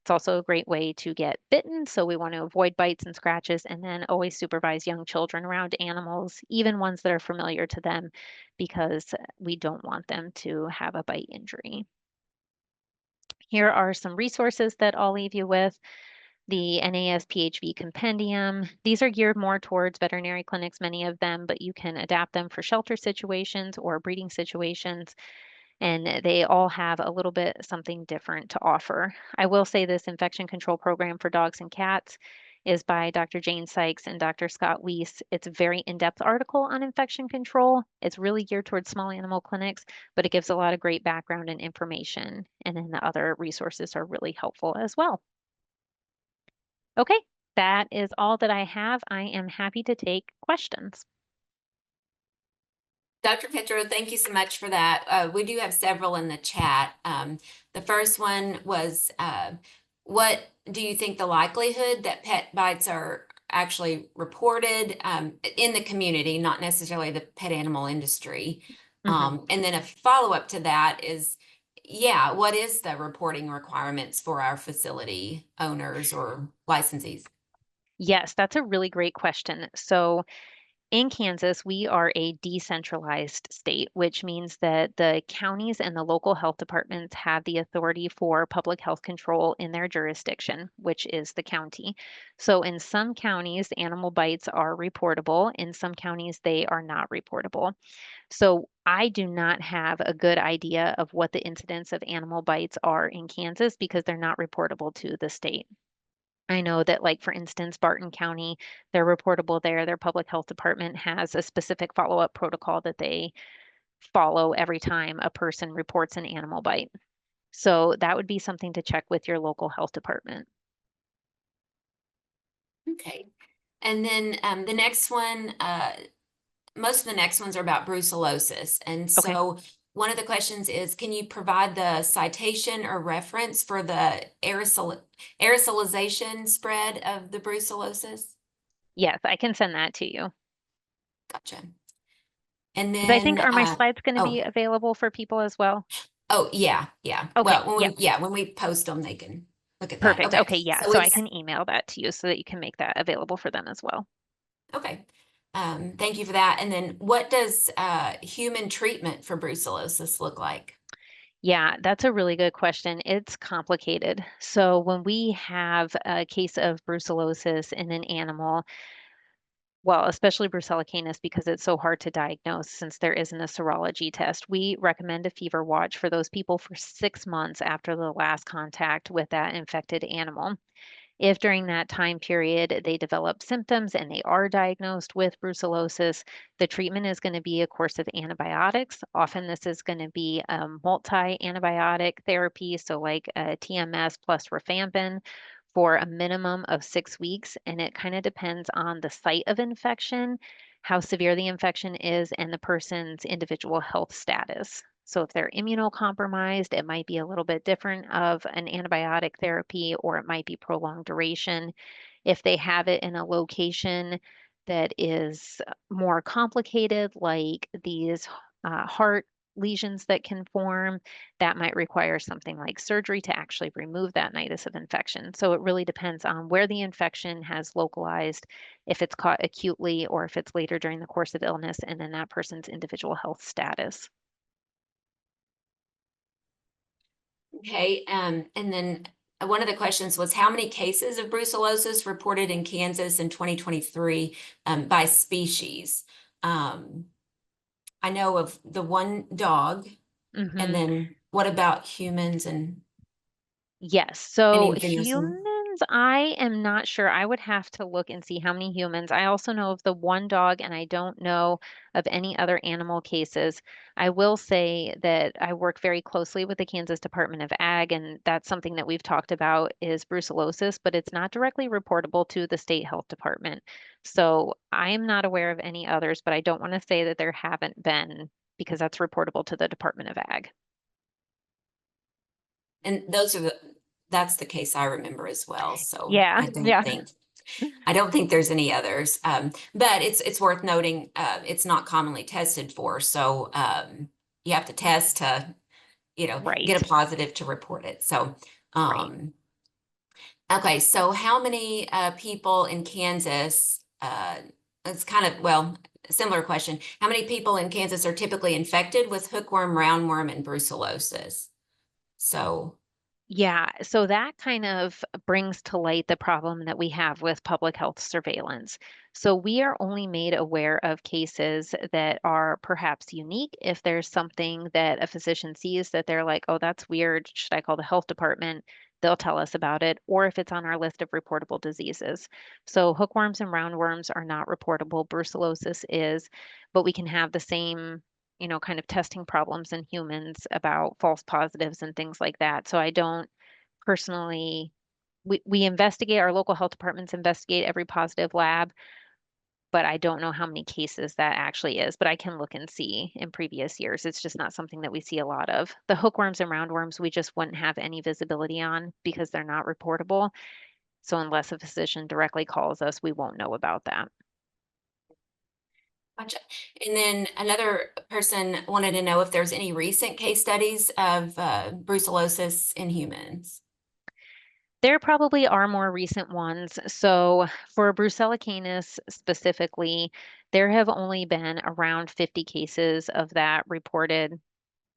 It's also a great way to get bitten, so we want to avoid bites and scratches and then always supervise young children around animals, even ones that are familiar to them, because we don't want them to have a bite injury. Here are some resources that I'll leave you with. The NASPHV compendium. These are geared more towards veterinary clinics, many of them, but you can adapt them for shelter situations or breeding situations. And they all have a little bit something different to offer. I will say this infection control program for dogs and cats is by Dr. Jane Sykes and Dr. Scott Weiss. It's a very in-depth article on infection control. It's really geared towards small animal clinics, but it gives a lot of great background and information. And then the other resources are really helpful as well. Okay, that is all that I have. I am happy to take questions. Dr. Petro, thank you so much for that. We do have several in the chat. The first one was, what do you think the likelihood that pet bites are actually reported in the community, not necessarily the pet animal industry? And then a follow-up to that is, yeah, what is the reporting requirements for our facility owners or licensees? Yes, that's a really great question. So in Kansas, we are a decentralized state, which means that the counties and the local health departments have the authority for public health control in their jurisdiction, which is the county. So in some counties, animal bites are reportable. In some counties, they are not reportable. So I do not have a good idea of what the incidence of animal bites are in Kansas because they're not reportable to the state. I know that, like, for instance, Barton County, they're reportable there. Their public health department has a specific follow-up protocol that they follow every time a person reports an animal bite. So that would be something to check with your local health department. Okay. And then the next one, most of the next ones are about brucellosis. And Okay. so one of the questions is, can you provide the citation or reference for the aerosolization spread of the brucellosis? Yes, I can send that to you. Gotcha. And Because I think, then, are my slides going to be oh, available for people as well? yeah, yeah. Okay. Well, Yep. when we post them, they can look at that. Perfect. Okay. Okay. Yeah. So So I it's, can email that to you so that you can make that available for them as well. okay. Thank you for that. And then what does human treatment for brucellosis look like? Yeah, that's a really good question. It's complicated. So when we have a case of brucellosis in an animal, well, especially Brucella canis because it's so hard to diagnose since there isn't a serology test, we recommend a fever watch for those people for 6 months after the last contact with that infected animal. If during that time period they develop symptoms and they are diagnosed with brucellosis, the treatment is going to be a course of antibiotics. Often this is going to be a multi-antibiotic therapy, so like a TMS plus rifampin for a minimum of 6 weeks. And it kind of depends on the site of infection, how severe the infection is, and the person's individual health status. So if they're immunocompromised, it might be a little bit different of an antibiotic therapy, or it might be prolonged duration. If they have it in a location that is more complicated, like these heart lesions that can form, that might require something like surgery to actually remove that nidus of infection. So it really depends on where the infection has localized, if it's caught acutely or if it's later during the course of illness, and then that person's individual health status. Okay, and then one of the questions was how many cases of brucellosis reported in Kansas in 2023 by species? I know of the one dog, and Hmm. then what about humans and Yes. So anything else? humans, I am not sure. I would have to look and see how many humans. I also know of the one dog, and I don't know of any other animal cases. I will say that I work very closely with the Kansas Department of Ag, and that's something that we've talked about is brucellosis, but it's not directly reportable to the state health department. So I am not aware of any others, but I don't want to say that there haven't been because that's reportable to the Department of Ag. And that's the case I remember as well. So Yeah, yeah, I don't think there's any others. But it's worth noting, it's not commonly tested for. So you have to test to, get right, a positive to report it. So, right. okay. So how many people in Kansas, it's kind of, well, similar question. How many people in Kansas are typically infected with hookworm, roundworm, and brucellosis? So, Yeah, so that kind of brings to light the problem that we have with public health surveillance. So we are only made aware of cases that are perhaps unique. If there's something that a physician sees that they're like, oh, that's weird, should I call the health department? they'll tell us about it, or if it's on our list of reportable diseases. So hookworms and roundworms are not reportable. Brucellosis is, but we can have the same, kind of testing problems in humans about false positives and things like that. So I don't personally, we investigate, our local health departments investigate every positive lab, but I don't know how many cases that actually is, but I can look and see in previous years. It's just not something that we see a lot of. The hookworms and roundworms, we just wouldn't have any visibility on because they're not reportable. So unless a physician directly calls us, we won't know about that. Gotcha. And then another person wanted to know if there's any recent case studies of brucellosis in humans. There probably are more recent ones. So for Brucella canis specifically, there have only been around 50 cases of that reported,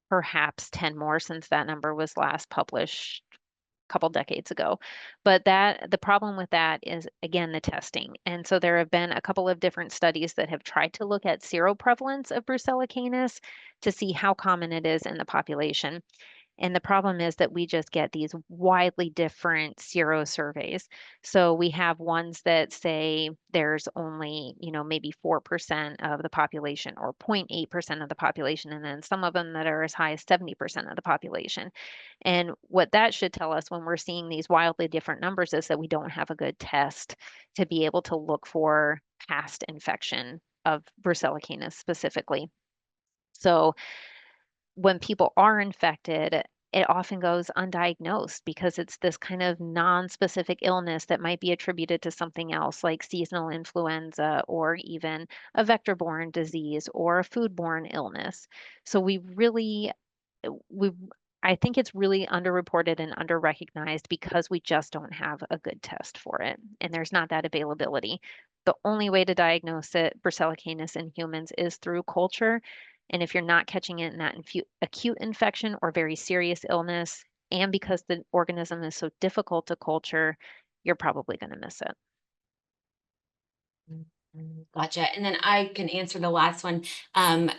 perhaps 10 more since that number was last published a couple decades ago. But the problem with that is, again, the testing. And so there have been a couple of different studies that have tried to look at seroprevalence of Brucella canis to see how common it is in the population. And the problem is that we just get these widely different sero surveys. So we have ones that say there's only, maybe 4% of the population or 0.8% of the population, and then some of them that are as high as 70% of the population. And what that should tell us when we're seeing these wildly different numbers is that we don't have a good test to be able to look for past infection of Brucella canis specifically. So when people are infected, it often goes undiagnosed because it's this kind of non-specific illness that might be attributed to something else like seasonal influenza or even a vector-borne disease or a foodborne illness. So we I think it's really underreported and underrecognized because we just don't have a good test for it and there's not that availability. The only way to diagnose it, Brucella canis in humans, is through culture. And if you're not catching it in that acute infection or very serious illness, and because the organism is so difficult to culture, you're probably going to miss it. Gotcha. And then I can answer the last one,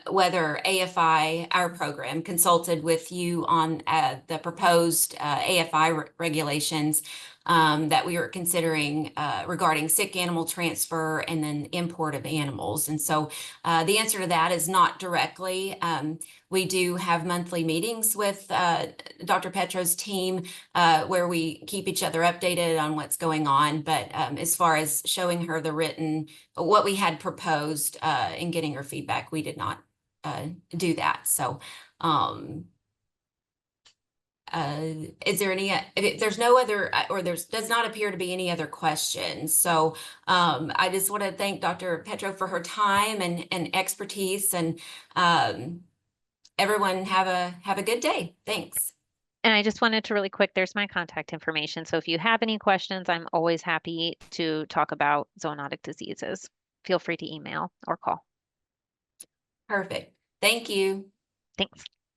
whether AFI, our program, consulted with you on the proposed AFI regulations that we were considering regarding sick animal transfer and then import of animals. And so the answer to that is not directly. We do have monthly meetings with Dr. Petro's team where we keep each other updated on what's going on. But as far as showing her the written, what we had proposed and getting her feedback, we did not do that. So is there any, there's no other, or does not appear to be any other questions. So I just want to thank Dr. Petro for her time and expertise, and everyone have a good day. Thanks. And I just wanted to really quick, there's my contact information. So if you have any questions, I'm always happy to talk about zoonotic diseases. Feel free to email or call. Perfect. Thank you. Thanks.